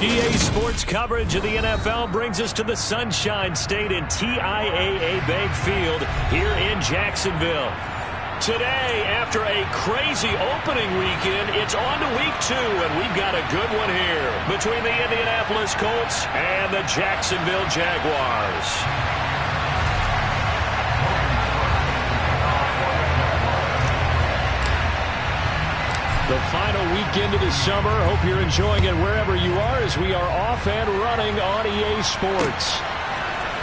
EA Sports coverage of the NFL brings us to the Sunshine State in TIAA Bank Field here in Jacksonville. Today, after a crazy opening weekend, it's on to week 2, and we've got a good one here between the Indianapolis Colts and the Jacksonville Jaguars. The final weekend of the summer. Hope you're enjoying it wherever you are as we are off and running on EA Sports.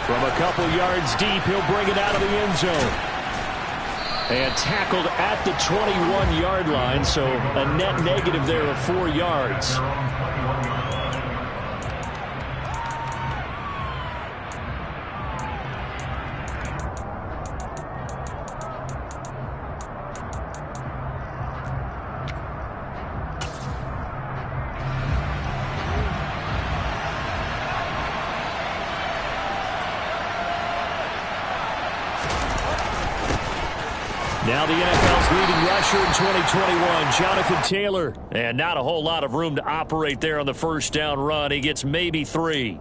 From a couple yards deep, he'll bring it out of the end zone. And tackled at the 21-yard line, so a net negative there of 4 yards. Now the NFL's leading rusher in 2021, Jonathan Taylor. And not a whole lot of room to operate there on the first down run. He gets maybe 3.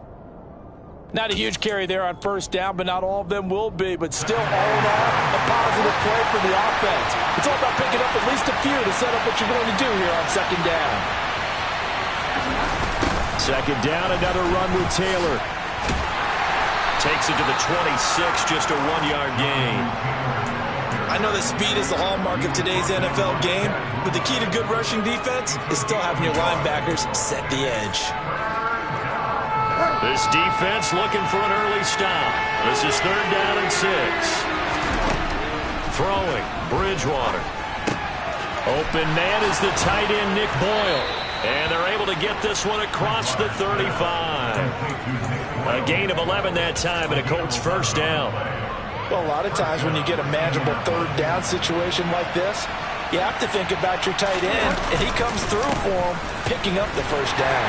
Not a huge carry there on first down, but not all of them will be. But still, all in all, a positive play for the offense. It's all about picking up at least a few to set up what you're going to do here on second down. Second down, another run with Taylor. Takes it to the 26, just a 1-yard gain. I know that speed is the hallmark of today's NFL game, but the key to good rushing defense is still having your linebackers set the edge. This defense looking for an early stop. This is 3rd down and 6. Throwing, Bridgewater. Open man is the tight end, Nick Boyle. And they're able to get this one across the 35. A gain of 11 that time, and a Colts first down. Well, a lot of times when you get a manageable 3rd down situation like this, you have to think about your tight end, and he comes through for him, picking up the first down.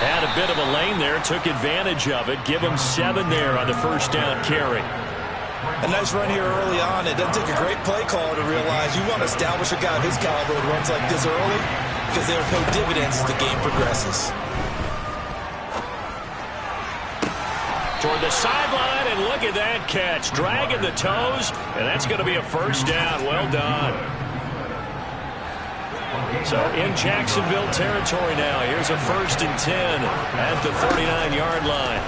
Had a bit of a lane there, took advantage of it. Give him 7 there on the first down carry. A nice run here early on. It doesn't take a great play call to realize you want to establish a guy of his caliber who runs like this early, because they'll pay dividends as the game progresses. Toward the sideline, and look at that catch. Dragging the toes, and that's going to be a first down. Well done. So in Jacksonville territory now. Here's a 1st and 10 at the 39-yard line.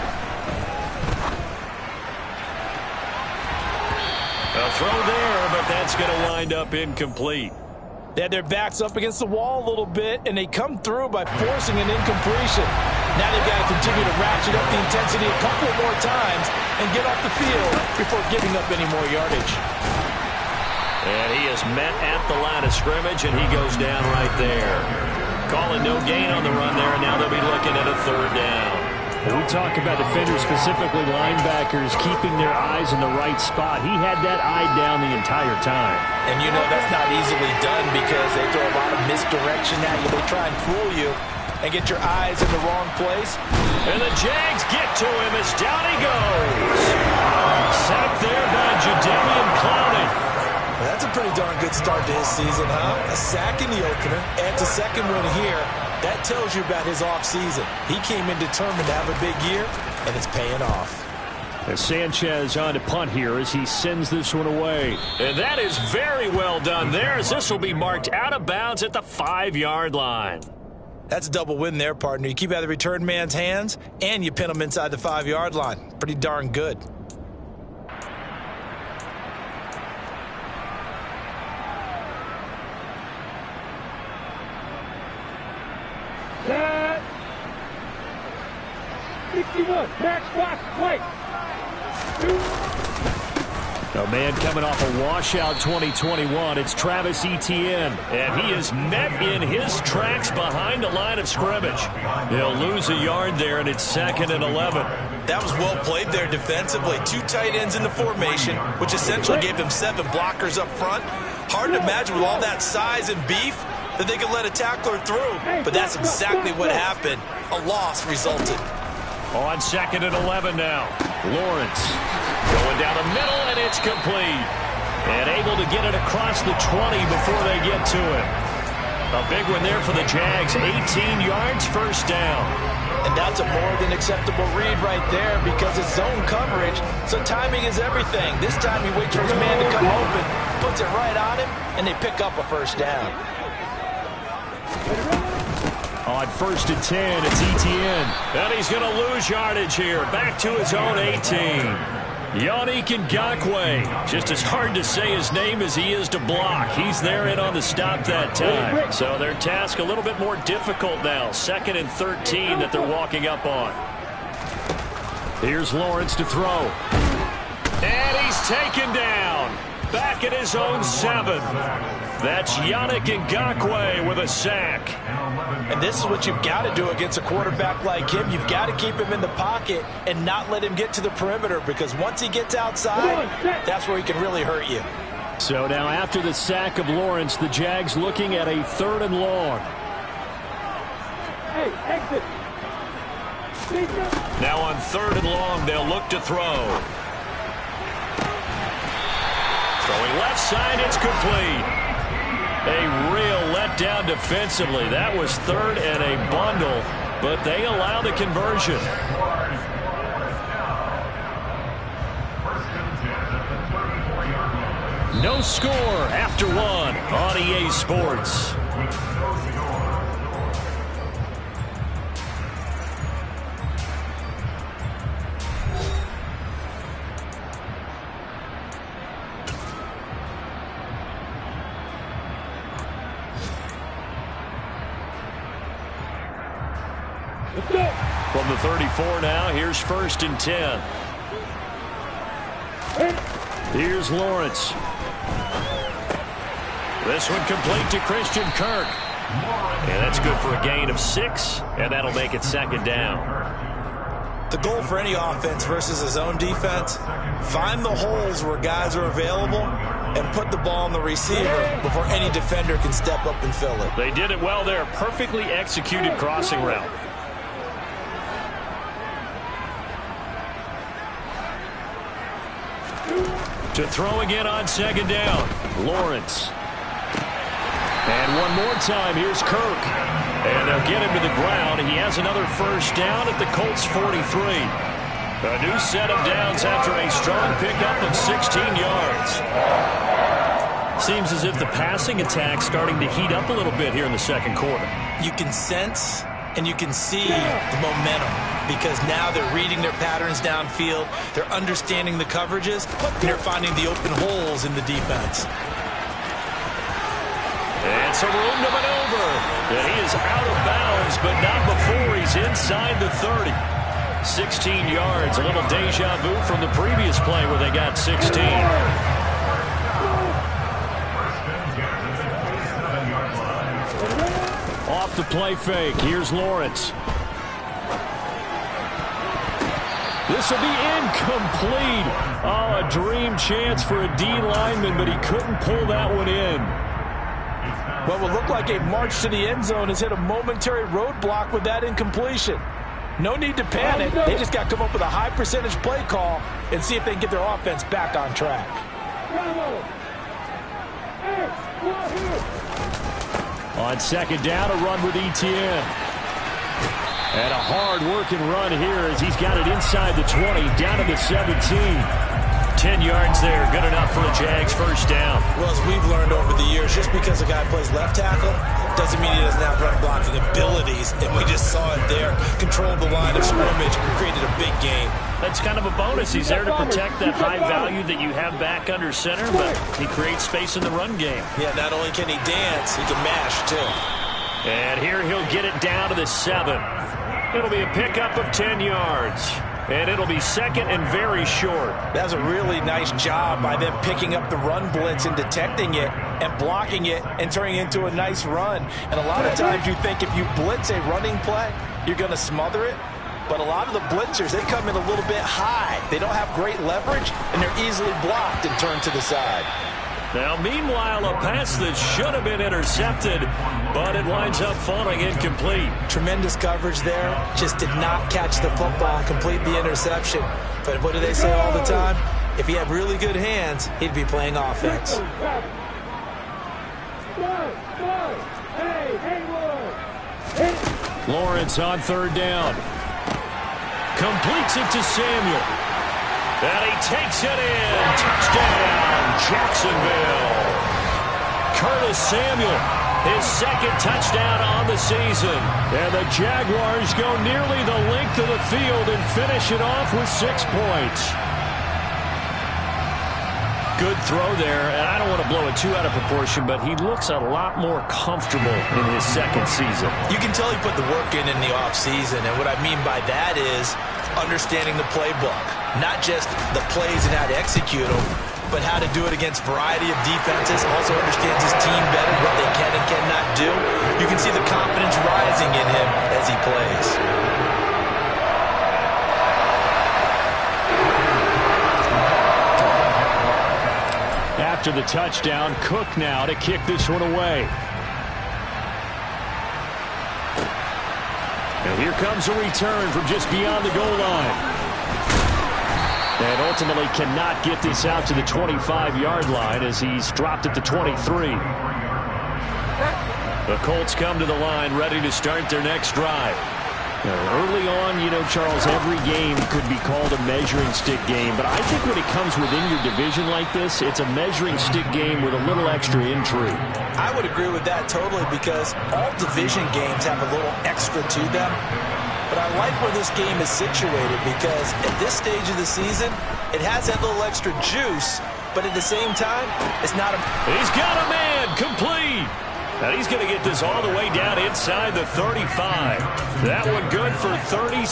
A throw there, but that's going to wind up incomplete. They had their backs up against the wall a little bit, and they come through by forcing an incompletion. Now they've got to continue to ratchet up the intensity a couple more times and get off the field before giving up any more yardage. And he is met at the line of scrimmage, and he goes down right there. Calling no gain on the run there, and now they'll be looking at a 3rd down. When we talk about defenders, specifically linebackers, keeping their eyes in the right spot, he had that eye down the entire time. And you know that's not easily done because they throw a lot of misdirection at you. They try and fool you and get your eyes in the wrong place. And the Jags get to him as down he goes. Sacked there by Jadeveon Clowney. That's a pretty darn good start to his season, huh? A sack in the opener, adds a second one here. That tells you about his offseason. He came in determined to have a big year, and it's paying off. As Sanchez on to punt here as he sends this one away. And that is very well done there as this will be marked out of bounds at the 5-yard line. That's a double win there, partner. You keep out of the return man's hands, and you pin him inside the 5-yard line. Pretty darn good. Set. 61. Match box. Play. A man coming off a washout 2021. It's Travis Etienne, and he is met in his tracks behind the line of scrimmage. He'll lose a yard there, and it's 2nd and 11. That was well played there defensively. 2 tight ends in the formation, which essentially gave them 7 blockers up front. Hard to imagine with all that size and beef that they could let a tackler through, but that's exactly what happened. A loss resulted. On 2nd and 11 now. Lawrence going down the middle, and it's complete. And able to get it across the 20 before they get to it. A big one there for the Jags. 18 yards, first down. And that's a more than acceptable read right there because it's zone coverage, so timing is everything. This time he waits for his man to come open, puts it right on him, and they pick up a first down. On 1st and 10, it's Etienne. And he's going to lose yardage here. Back to his own 18. Yannick Ngakoue, just as hard to say his name as he is to block. He's there in on the stop that time. So their task a little bit more difficult now. 2nd and 13 that they're walking up on. Here's Lawrence to throw. And he's taken down. Back at his own 7. That's Yannick Ngakoue with a sack. And this is what you've got to do against a quarterback like him. You've got to keep him in the pocket and not let him get to the perimeter, because once he gets outside, that's where he can really hurt you. So now after the sack of Lawrence, the Jags looking at a 3rd and long. Hey, exit. Now on 3rd and long, they'll look to throw. Throwing left side, it's complete. A real letdown defensively. That was 3rd and a bundle, but they allow the conversion. No score after 1 on EA Sports. From the 34 now, here's 1st and 10. Here's Lawrence. This one complete to Christian Kirk. And that's good for a gain of 6, and that'll make it 2nd down. The goal for any offense versus his own defense, find the holes where guys are available and put the ball on the receiver before any defender can step up and fill it. They did it well there. Perfectly executed crossing route. To throw again on 2nd down. Lawrence. And one more time, here's Kirk. And they'll get him to the ground. He has another first down at the Colts 43. A new set of downs after a strong pickup of 16 yards. Seems as if the passing attack's starting to heat up a little bit here in the 2nd quarter. You can sense and you can see the momentum, because now they're reading their patterns downfield, they're understanding the coverages, and they're finding the open holes in the defense. And some room to maneuver. And he is out of bounds, but not before he's inside the 30. 16 yards, a little deja vu from the previous play where they got 16. Off the play fake. Here's Lawrence. This will be incomplete. Oh, a dream chance for a D lineman, but he couldn't pull that one in. What would look like a march to the end zone has hit a momentary roadblock with that incompletion. No need to panic. They just got to come up with a high percentage play call and see if they can get their offense back on track. On 2nd down, a run with Etienne. And a hard-working run here as he's got it inside the 20, down to the 17. 10 yards there, good enough for a Jags first down. Well, as we've learned over the years, just because a guy plays left tackle doesn't mean he doesn't have run blocking abilities, and we just saw it there. Controlled the line of scrimmage, created a big game. That's kind of a bonus. He's there to protect that high value that you have back under center, but he creates space in the run game. Yeah, not only can he dance, he can mash, too. And here he'll get it down to the 7. It'll be a pickup of 10 yards. And it'll be 2nd and very short. That was a really nice job by them picking up the run blitz and detecting it and blocking it and turning it into a nice run. And a lot of times you think if you blitz a running play, you're going to smother it. But a lot of the blitzers, they come in a little bit high. They don't have great leverage, and they're easily blocked and turned to the side. Now, meanwhile, a pass that should have been intercepted, but it winds up falling incomplete. Tremendous coverage there. Just did not catch the football and complete the interception. But what do they say all the time? If he had really good hands, he'd be playing offense. Hey, Haywood! Lawrence on third down. Completes it to Samuel. And he takes it in. Touchdown, Jacksonville. Curtis Samuel, his second touchdown on the season. And the Jaguars go nearly the length of the field and finish it off with 6 points. Good throw there, and I don't want to blow it too out of proportion, but he looks a lot more comfortable in his second season. You can tell he put the work in the offseason, and what I mean by that is understanding the playbook. Not just the plays and how to execute them, but how to do it against a variety of defenses. Also understands his team better, what they can and cannot do. You can see the confidence rising in him as he plays. After the touchdown, Cook now to kick this one away. And here comes a return from just beyond the goal line. And ultimately cannot get this out to the 25-yard line as he's dropped at the 23. The Colts come to the line ready to start their next drive. Early on, you know, Charles, every game could be called a measuring stick game, but I think when it comes within your division like this, it's a measuring stick game with a little extra intrigue. I would agree with that totally, because all division games have a little extra to them. But I like where this game is situated, because at this stage of the season, it has that little extra juice, but at the same time, it's not a... He's got a man, complete! And he's going to get this all the way down inside the 35. That one good for 37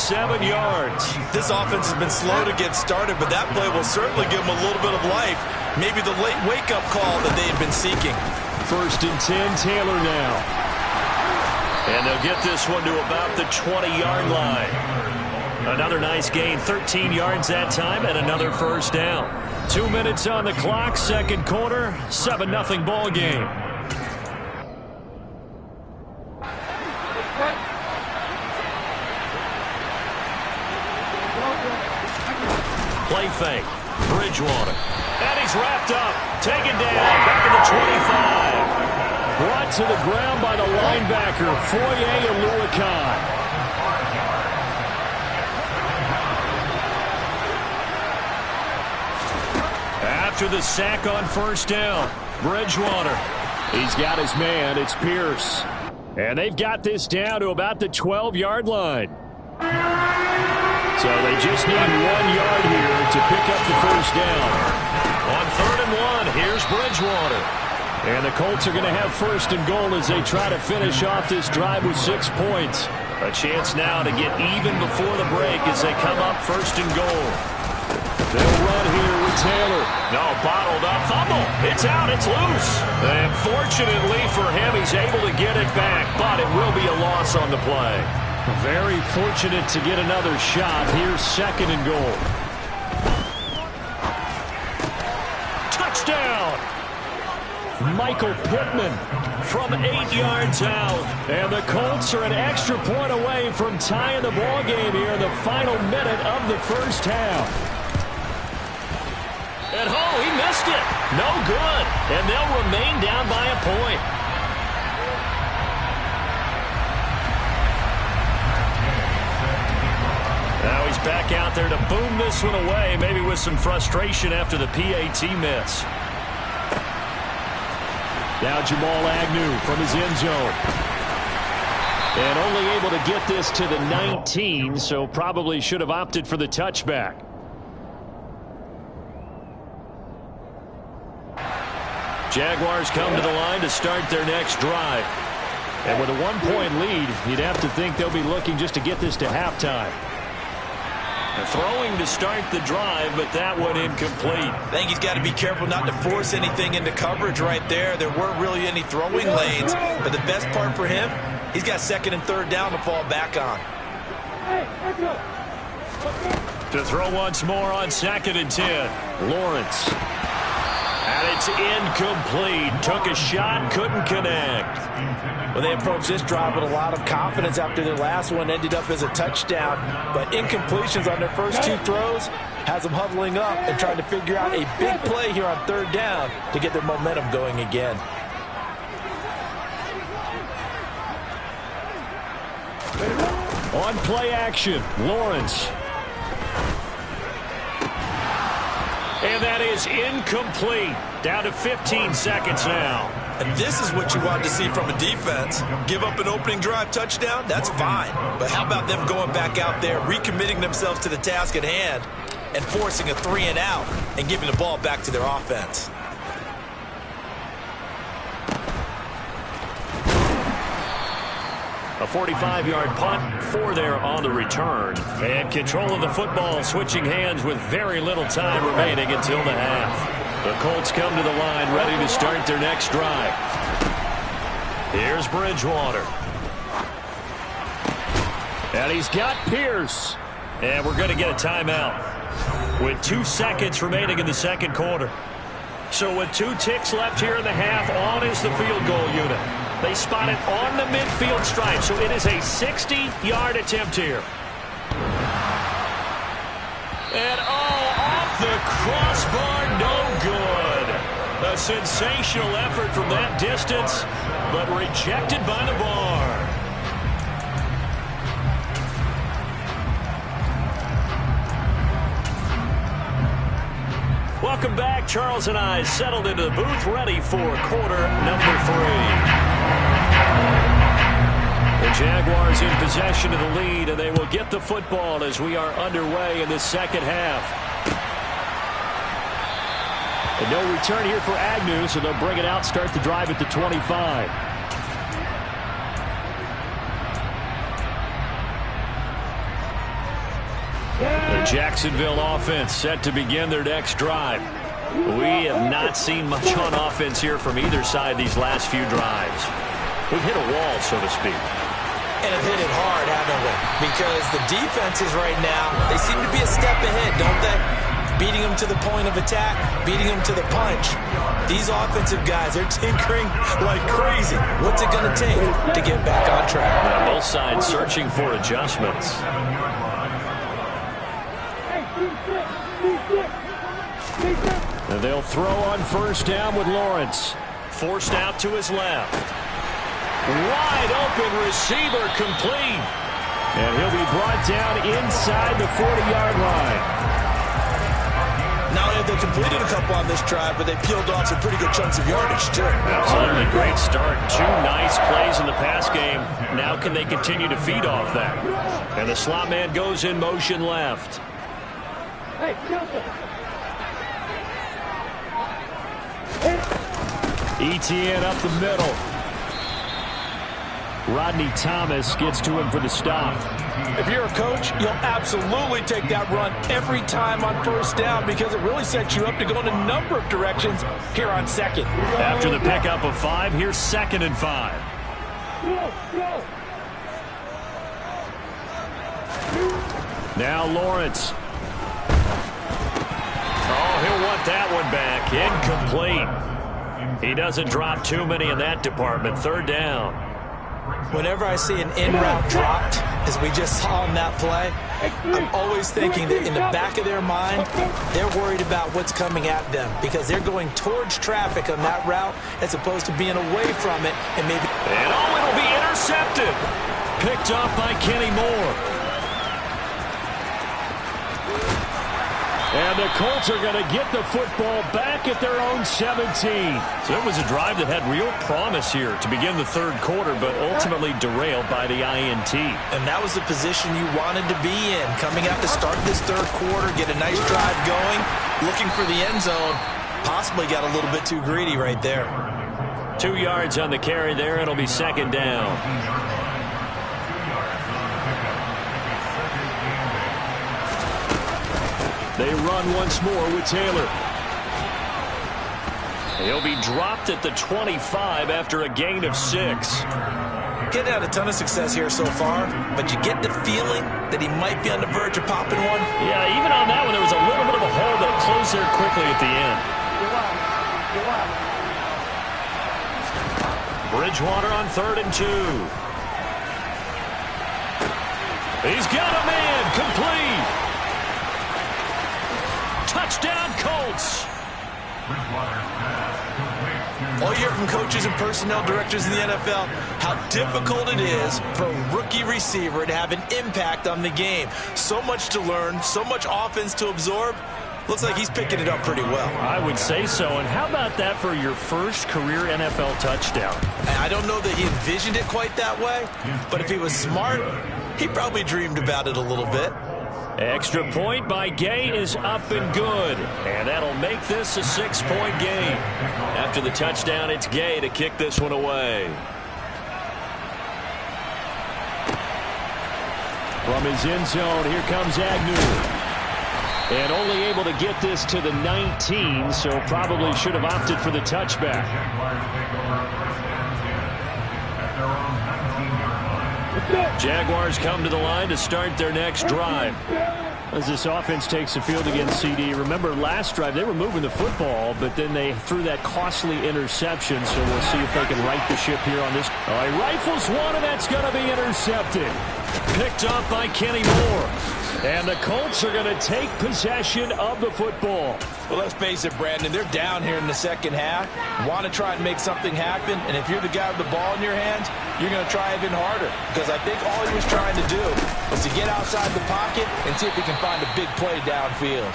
yards. This offense has been slow to get started, but that play will certainly give them a little bit of life. Maybe the late wake-up call that they've been seeking. 1st and 10, Taylor now. And they'll get this one to about the 20-yard line. Another nice gain, 13 yards that time, and another first down. 2 minutes on the clock, second quarter, 7-0 ball game. Play fake. Bridgewater. And he's wrapped up. Taken down. Back at the 25. Brought to the ground by the linebacker, Foye Oluokun. After the sack on first down, Bridgewater. He's got his man. It's Pierce. And they've got this down to about the 12-yard line. So they just need 1 yard here to pick up the first down. On 3rd and 1, here's Bridgewater. And the Colts are going to have 1st and goal as they try to finish off this drive with 6 points. A chance now to get even before the break as they come up 1st and goal. They'll run here with Taylor. No, bottled up. Fumble. It's out. It's loose. And fortunately for him, he's able to get it back, but it will be a loss on the play. Very fortunate to get another shot. Here's 2nd and goal. Touchdown! Michael Pittman from 8 yards out. And the Colts are an extra point away from tying the ball game here in the final minute of the first half. And oh, he missed it. No good. And they'll remain down by a point. Now he's back out there to boom this one away, maybe with some frustration after the PAT miss. Now Jamal Agnew from his end zone. And only able to get this to the 19, so probably should have opted for the touchback. Jaguars come to the line to start their next drive. And with a 1-point lead, you'd have to think they'll be looking just to get this to halftime. Throwing to start the drive, but that one incomplete. I think he's got to be careful not to force anything into coverage right there. There weren't really any throwing lanes, but the best part for him, he's got 2nd and 3rd down to fall back on. To throw once more on 2nd and 10. Lawrence. And it's incomplete. Took a shot, couldn't connect. Well, they approached this drive with a lot of confidence after their last one ended up as a touchdown. But incompletions on their first 2 throws has them huddling up and trying to figure out a big play here on 3rd down to get their momentum going again. On play action, Lawrence. And that is incomplete. Down to 15 seconds now. And this is what you want to see from a defense. Give up an opening drive touchdown, that's fine. But how about them going back out there, recommitting themselves to the task at hand, and forcing a 3-and-out and giving the ball back to their offense? A 45-yard punt, 4 there on the return. And control of the football switching hands with very little time remaining until the half. The Colts come to the line ready to start their next drive. Here's Bridgewater. And he's got Pierce. And we're going to get a timeout with 2 seconds remaining in the second quarter. So with 2 ticks left here in the half, on is the field goal unit. They spot it on the midfield stripe, so it is a 60-yard attempt here. And off the crossbar, no good. A sensational effort from that distance, but rejected by the bar. Welcome back. Charles and I settled into the booth, ready for quarter number 3. The Jaguars in possession of the lead, and they will get the football as we are underway in the second half. And no return here for Agnew, so they'll bring it out, start the drive at the 25. The Jacksonville offense set to begin their next drive. We have not seen much on offense here from either side these last few drives. We've hit a wall, so to speak. And have hit it hard, haven't we? Because the defenses right now, they seem to be a step ahead, don't they? Beating them to the point of attack, beating them to the punch. These offensive guys, they're tinkering like crazy. What's it going to take to get back on track? Now, both sides searching for adjustments. And they'll throw on first down with Lawrence. Forced out to his left. Wide open receiver complete. And he'll be brought down inside the 40-yard line. Not only have they completed a couple on this drive, but they peeled off some pretty good chunks of yardage, too. Absolutely great start. 2 nice plays in the pass game. Now can they continue to feed off that? And the slot man goes in motion left. ETN up the middle. Rodney Thomas gets to him for the stop. If you're a coach, you'll absolutely take that run every time on first down because it really sets you up to go in a number of directions here on second. After the pickup of 5, here's 2nd and 5. Now Lawrence. Oh, he'll want that one back. Incomplete. He doesn't drop too many in that department. 3rd down. Whenever I see an in-route dropped, as we just saw in that play, I'm always thinking that in the back of their mind, they're worried about what's coming at them because they're going towards traffic on that route as opposed to being away from it and maybe... And it'll be intercepted. Picked off by Kenny Moore. And the Colts are going to get the football back at their own 17. So it was a drive that had real promise here to begin the 3rd quarter, but ultimately derailed by the INT. And that was the position you wanted to be in. Coming out to start this 3rd quarter, get a nice drive going, looking for the end zone. Possibly got a little bit too greedy right there. 2 yards on the carry there. It'll be 2nd down. They run once more with Taylor. He'll be dropped at the 25 after a gain of 6. Getting had a ton of success here so far, but you get the feeling that he might be on the verge of popping one. Yeah, even on that one, there was a little bit of a hole that closed there quickly at the end. Bridgewater on 3rd and 2. He's got a man complete. Touchdown, Colts. All you hear from coaches and personnel directors in the NFL, how difficult it is for a rookie receiver to have an impact on the game. So much to learn, so much offense to absorb. Looks like he's picking it up pretty well. I would say so. And how about that for your first career NFL touchdown? I don't know that he envisioned it quite that way, but if he was smart, he probably dreamed about it a little bit. Extra point by Gay is up and good. And that'll make this a 6-point game. After the touchdown, it's Gay to kick this one away. From his end zone, here comes Agnew. And only able to get this to the 19, so probably should have opted for the touchback. Jaguars come to the line to start their next drive. As this offense takes the field against CD. Remember last drive they were moving the football, but then they threw that costly interception, so we'll see if they can right the ship here on this. All right, rifles one, and that's going to be intercepted. Picked up by Kenny Moore. And the Colts are going to take possession of the football. Well, let's face it, Brandon, they're down here in the second half. Want to try and make something happen, and if you're the guy with the ball in your hands, you're going to try even harder. Because I think all he was trying to do was to get outside the pocket and see if he can find a big play downfield.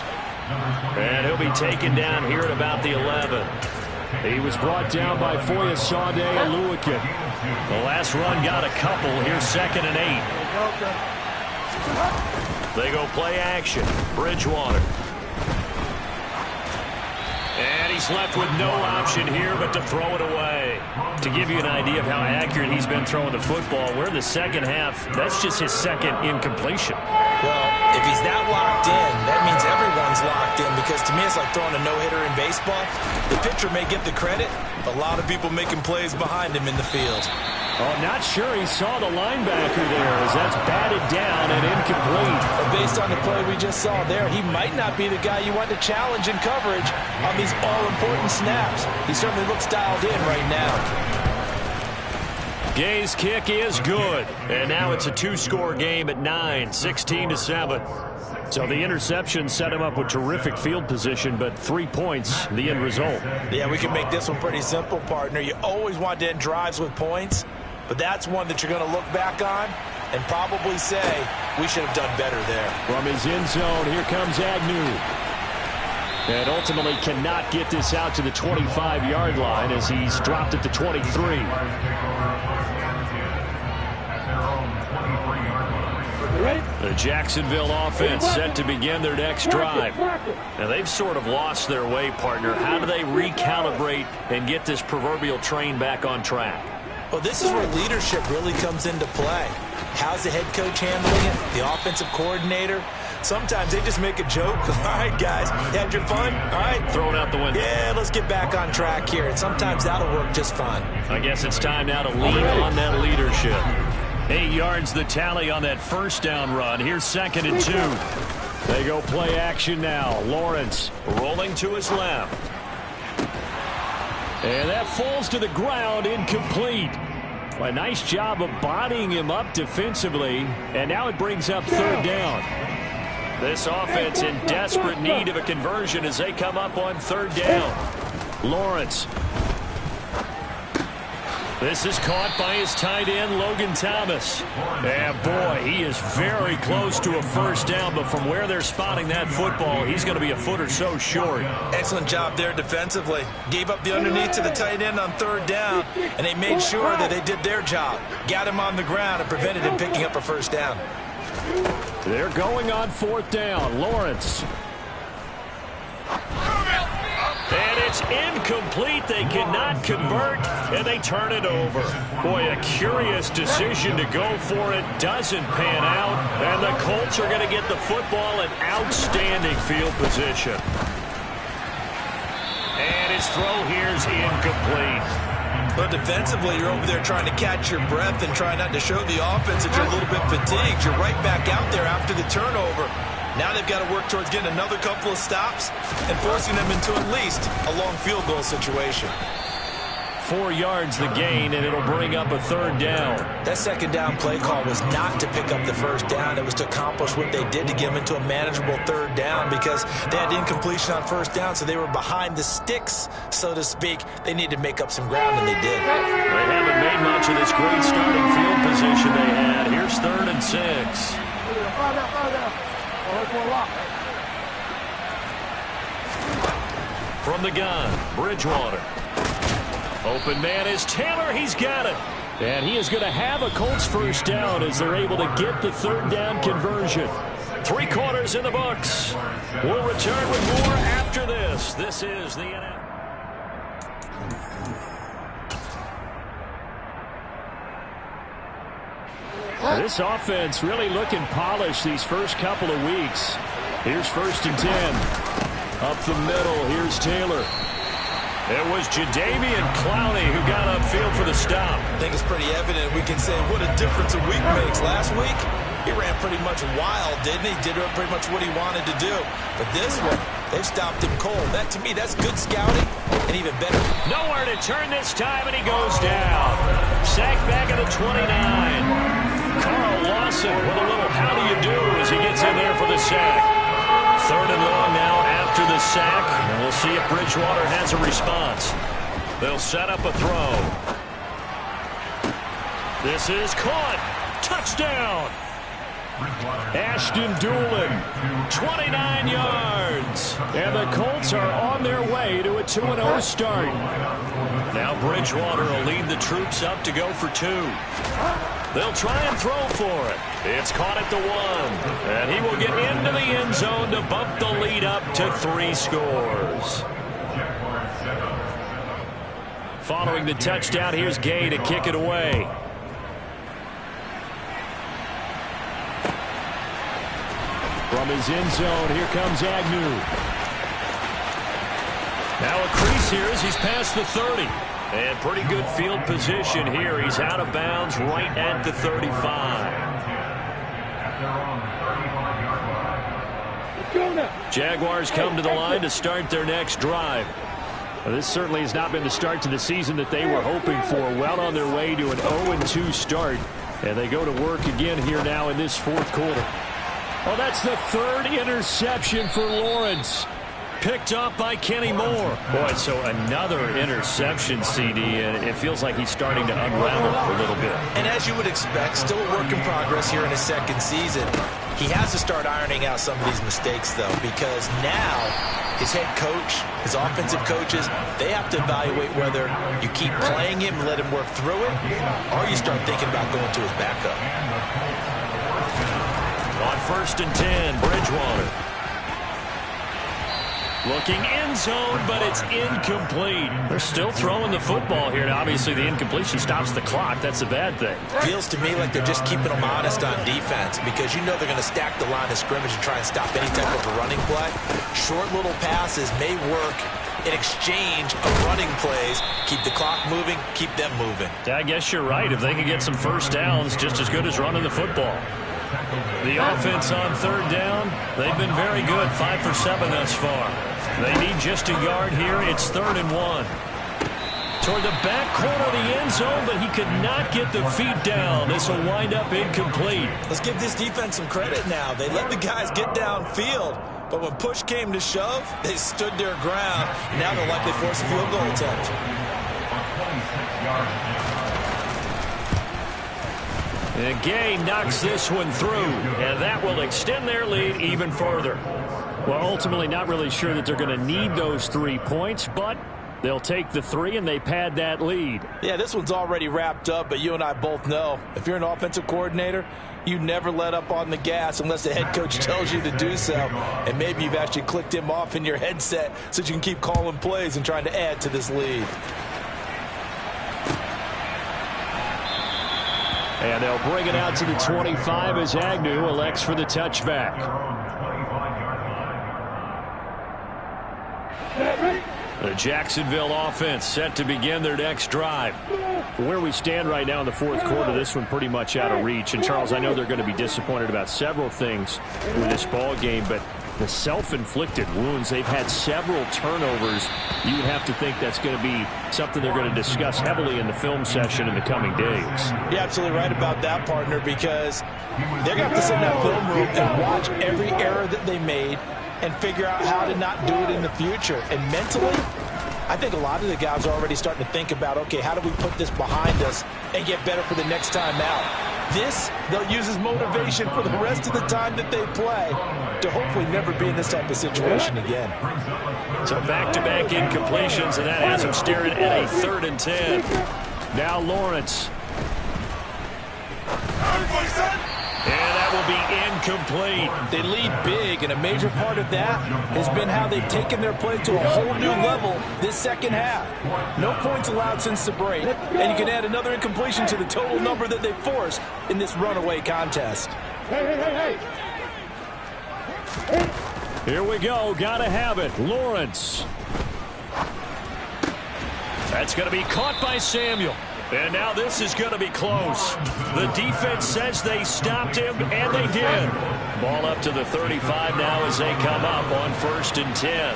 And he'll be taken down here at about the 11. He was brought down by Foya Sade Aluakin. The last run got a couple. Here's 2nd and 8. They go play action. Bridgewater. And he's left with no option here but to throw it away. To give you an idea of how accurate he's been throwing the football, we're in the second half. That's just his second incompletion. Well, if he's that locked in, that means everyone's locked in, because to me it's like throwing a no-hitter in baseball. The pitcher may get the credit, a lot of people making plays behind him in the field. Oh, not sure he saw the linebacker there as that's batted down and incomplete. But based on the play we just saw there, he might not be the guy you want to challenge in coverage on these all-important snaps. He certainly looks dialed in right now. Gay's kick is good. And now it's a 2-score game at 9, 16-7. So the interception set him up with terrific field position, but 3 points, the end result. Yeah, we can make this one pretty simple, partner. You always want to end drives with points, but that's one that you're going to look back on and probably say, we should have done better there. From his end zone, here comes Agnew. And ultimately cannot get this out to the 25-yard line as he's dropped at the 23. The Jacksonville offense set to begin their next drive. Now they've sort of lost their way, partner. How do they recalibrate and get this proverbial train back on track? Well, this is where leadership really comes into play. How's the head coach handling it? The offensive coordinator? Sometimes they just make a joke. All right, guys, you had your fun? All right. Throw it out the window. Yeah, let's get back on track here. And sometimes that'll work just fine. I guess it's time now to lean on that leadership. 8 yards the tally on that first down run. Here's 2nd and 2. They go play action now. Lawrence rolling to his left. And that falls to the ground, incomplete. A nice job of bodying him up defensively. And now it brings up 3rd down. This offense in desperate need of a conversion as they come up on 3rd down. Lawrence. This is caught by his tight end, Logan Thomas. And boy, he is very close to a first down, but from where they're spotting that football, he's going to be a foot or so short. Excellent job there defensively. Gave up the underneath to the tight end on 3rd down, and they made sure that they did their job. Got him on the ground and prevented him picking up a first down. They're going on 4th down. Lawrence. And it's incomplete. They cannot convert, and they turn it over. Boy, a curious decision to go for it. Doesn't pan out, and the Colts are going to get the football in outstanding field position. And his throw here's incomplete. But defensively, you're over there trying to catch your breath and try not to show the offense that you're a little bit fatigued. You're right back out there after the turnover. Now they've got to work towards getting another couple of stops and forcing them into at least a long field goal situation. 4 yards the gain, and it'll bring up a 3rd down. That 2nd down play call was not to pick up the 1st down. It was to accomplish what they did to get them into a manageable 3rd down because they had incompletion on 1st down, so they were behind the sticks, so to speak. They needed to make up some ground, and they did. They haven't made much of this great starting field position they had. Here's 3rd and 6. From the gun, Bridgewater. Open man is Taylor. He's got it. And he is going to have a Colts 1st down as they're able to get the 3rd down conversion. 3 quarters in the books. We'll return with more after this. This is the NFL. This offense really looking polished these first couple of weeks. Here's 1st and 10. Up the middle, here's Taylor. It was Jadeveon Clowney who got upfield for the stop. I think it's pretty evident. We can say what a difference a week makes. Last week, he ran pretty much wild, didn't he? Did pretty much what he wanted to do. But this one, they've stopped him cold. That, to me, that's good scouting and even better. Nowhere to turn this time, and he goes down. Sacked back at the 29. Carl Lawson with a little how do you do as he gets in there for the sack. 3rd and long now after the sack, and we'll see if Bridgewater has a response. They'll set up a throw. This is caught. Touchdown. Ashton Doolin, 29 yards. And the Colts are on their way to a 2-0 start. Now Bridgewater will lead the troops up to go for 2. They'll try and throw for it. It's caught at the 1. And he will get into the end zone to bump the lead up to 3 scores. Following the touchdown, here's Gay to kick it away. From his end zone, here comes Agnew. Now a crease here as he's past the 30. And pretty good field position here. He's out of bounds right at the 35. Jaguars come to the line to start their next drive. Well, this certainly has not been the start to the season that they were hoping for. Well on their way to an 0-2 start. And they go to work again here now in this 4th quarter. Oh, that's the 3rd interception for Lawrence. Picked up by Kenny Moore. Boy, so another interception, CD, and it feels like he's starting to unravel a little bit. And as you would expect, still a work in progress here in his 2nd season. He has to start ironing out some of these mistakes, though, because now his head coach, his offensive coaches, they have to evaluate whether you keep playing him and let him work through it, or you start thinking about going to his backup. On 1st and 10, Bridgewater. Looking end zone, but it's incomplete. They're still throwing the football here. Now, obviously, the incompletion stops the clock. That's a bad thing. Feels to me like they're just keeping them honest on defense because you know they're going to stack the line of scrimmage and try and stop any type of a running play. Short little passes may work in exchange of running plays. Keep the clock moving, keep them moving. I guess you're right. If they can get some 1st downs, just as good as running the football. The offense on 3rd down, they've been very good, 5 for 7 thus far. They need just a yard here. It's 3rd and 1. Toward the back corner of the end zone, but he could not get the feet down. This will wind up incomplete. Let's give this defense some credit now. They let the guys get downfield, but when push came to shove, they stood their ground, and now they'll likely force a field goal attempt. And Gay knocks this one through, and that will extend their lead even further. Well, ultimately not really sure that they're going to need those 3 points, but they'll take the 3 and they pad that lead. Yeah, this one's already wrapped up, but you and I both know if you're an offensive coordinator, you never let up on the gas unless the head coach tells you to do so. And maybe you've actually clicked him off in your headset so you can keep calling plays and trying to add to this lead. And they'll bring it out to the 25 as Agnew elects for the touchback. The Jacksonville offense set to begin their next drive. Where we stand right now in the 4th quarter, this one pretty much out of reach. And, Charles, I know they're going to be disappointed about several things with this ball game, but The self-inflicted wounds. They've had several turnovers. You would have to think that's going to be something they're going to discuss heavily in the film session in the coming days. You're absolutely right about that, partner, because they're going to have to sit in that film room and watch every error that they made and figure out how to not do it in the future. And mentally, I think a lot of the guys are already starting to think about, okay, how do we put this behind us and get better for the next time out? This, they'll use as motivation for the rest of the time that they play to hopefully never be in this type of situation again. So back-to-back incompletions, and that has them staring at a 3rd and 10. Now Lawrence. And that will be incomplete. They lead big, and a major part of that has been how they've taken their play to a whole new level this second half. No points allowed since the break, and you can add another incompletion to the total number that they've forced in this runaway contest. Hey. Here we go. Gotta have it. Lawrence. That's going to be caught by Samuel. And now this is going to be close. The defense says they stopped him, and they did. Ball up to the 35 now as they come up on 1st and 10.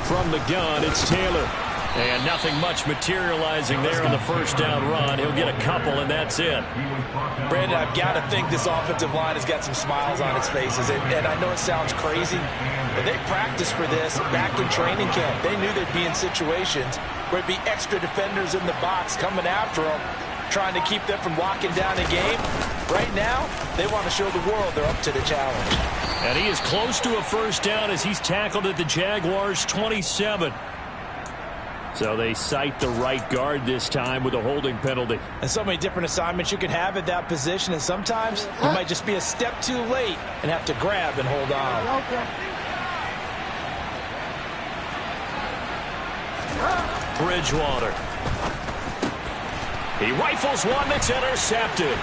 From the gun, it's Taylor. And nothing much materializing there on the 1st down run. He'll get a couple, and that's it. Brandon, I've got to think this offensive line has got some smiles on its faces. And I know it sounds crazy, but they practiced for this back in training camp. They knew they'd be in situations where it'd be extra defenders in the box coming after them, trying to keep them from locking down a game. Right now, they want to show the world they're up to the challenge. And he is close to a 1st down as he's tackled at the Jaguars' 27. So they cite the right guard this time with a holding penalty. And so many different assignments you can have at that position, and sometimes you might just be a step too late and have to grab and hold on. Bridgewater. He rifles one that's intercepted.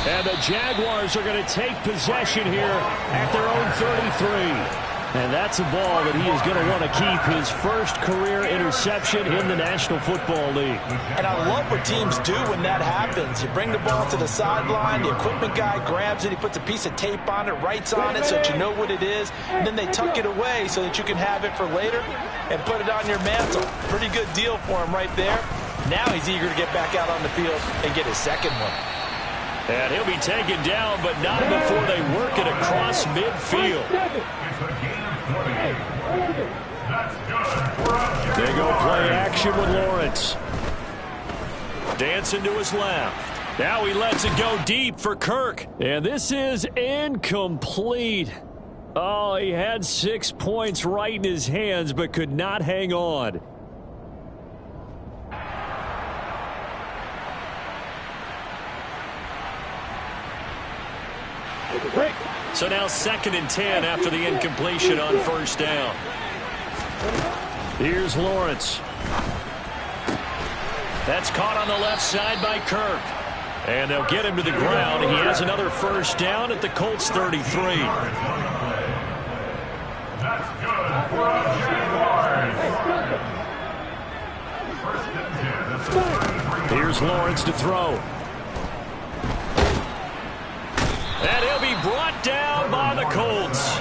And the Jaguars are going to take possession here at their own 33. And that's a ball that he is going to want to keep, his first career interception in the National Football League. And I love what teams do when that happens. You bring the ball to the sideline, the equipment guy grabs it, he puts a piece of tape on it, writes on it so that you know what it is, and then they tuck it away so that you can have it for later and put it on your mantle. Pretty good deal for him right there. Now he's eager to get back out on the field and get his second one. And he'll be taken down, but not before they work it across midfield. They go play action with Lawrence. Dancing to his left. Now he lets it go deep for Kirk. And this is incomplete. Oh, he had 6 points right in his hands, but could not hang on. So now 2nd and 10 after the incompletion on 1st down. Here's Lawrence. That's caught on the left side by Kirk. And they'll get him to the ground. He has another 1st down at the Colts 33. Here's Lawrence to throw. And he'll be brought down by the Colts.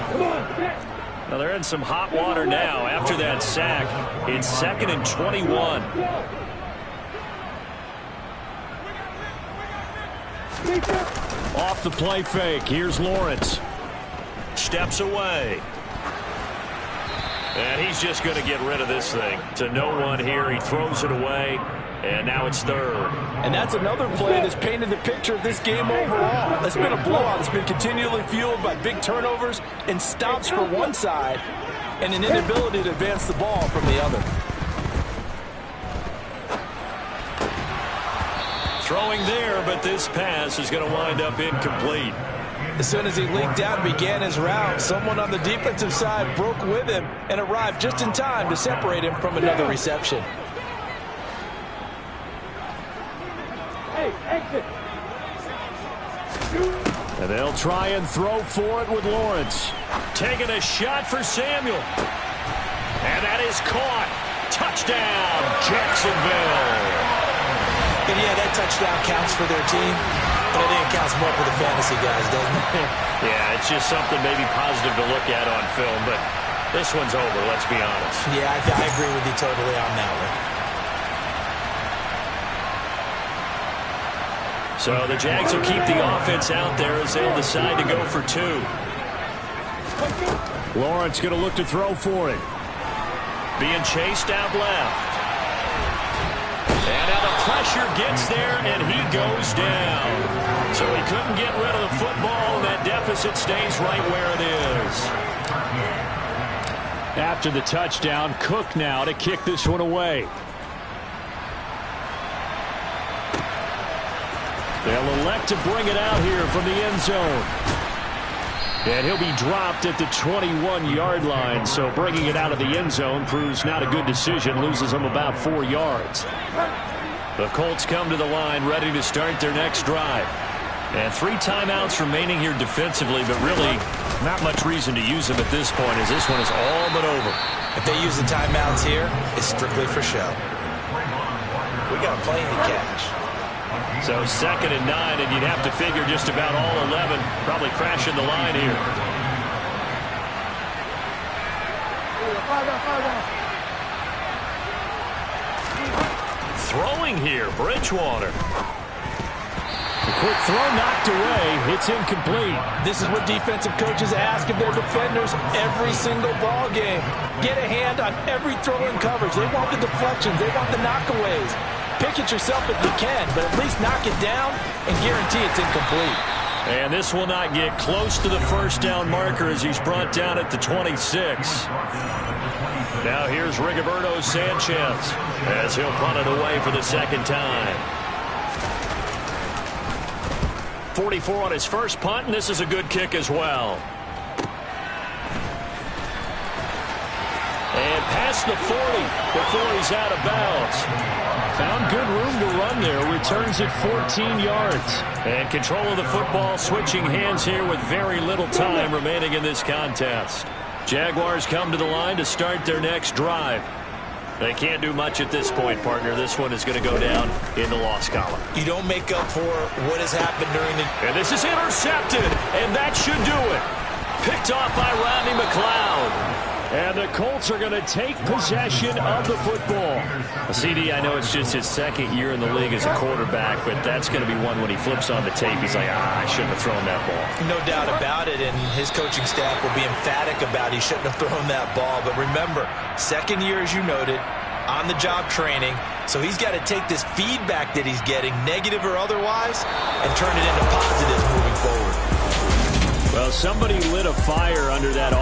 Now they're in some hot water now after that sack. It's 2nd and 21. Off the play fake. Here's Lawrence. Steps away. And he's just going to get rid of this thing. To no one here. He throws it away. And now it's 3rd. And that's another play that's painted the picture of this game overall. It's been a blowout. It's been continually fueled by big turnovers and stops for one side and an inability to advance the ball from the other. Throwing there, but this pass is going to wind up incomplete. As soon as he leaked out and began his route, someone on the defensive side broke with him and arrived just in time to separate him from another reception. And they'll try and throw for it with Lawrence. Taking a shot for Samuel. And that is caught. Touchdown, Jacksonville. And yeah, that touchdown counts for their team. But I think it counts more for the fantasy guys, doesn't it? Yeah, it's just something maybe positive to look at on film, but this one's over, let's be honest. Yeah, I agree with you totally on that one. So the Jags will keep the offense out there as they'll decide to go for two. Lawrence going to look to throw for it. Being chased out left. And now the pressure gets there, and he goes down. So he couldn't get rid of the football, and that deficit stays right where it is. After the touchdown, Cook now to kick this one away. They'll elect to bring it out here from the end zone. And he'll be dropped at the 21-yard line, so bringing it out of the end zone proves not a good decision, loses him about 4 yards. The Colts come to the line ready to start their next drive. And 3 timeouts remaining here defensively, but really not much reason to use them at this point as this one is all but over. If they use the timeouts here, it's strictly for show. We got a plane to catch. So 2nd and 9, and you'd have to figure just about all 11 probably crashing the line here. Throwing here, Bridgewater. A quick throw knocked away. It's incomplete. This is what defensive coaches ask of their defenders every single ball game. Get a hand on every throw in coverage. They want the deflections. They want the knockaways. Pick it yourself if you can, but at least knock it down and guarantee it's incomplete. And this will not get close to the first down marker as he's brought down at the 26. Now here's Rigoberto Sanchez as he'll punt it away for the 2nd time. 44 on his first punt, and this is a good kick as well. And past the 40 before he's out of bounds. Found good room to run there. Returns it 14 yards. And control of the football, switching hands here with very little time remaining in this contest. Jaguars come to the line to start their next drive. They can't do much at this point, partner. This one is going to go down in the loss column. You don't make up for what has happened during the... And this is intercepted, and that should do it. Picked off by Rodney McLeod. And the Colts are going to take possession of the football. CD, I know it's just his 2nd year in the league as a quarterback, but that's going to be one when he flips on the tape. He's like, I shouldn't have thrown that ball. No doubt about it, and his coaching staff will be emphatic about he shouldn't have thrown that ball. But remember, 2nd year, as you noted, on-the-job training. So he's got to take this feedback that he's getting, negative or otherwise, and turn it into positives moving forward. Well, somebody lit a fire under that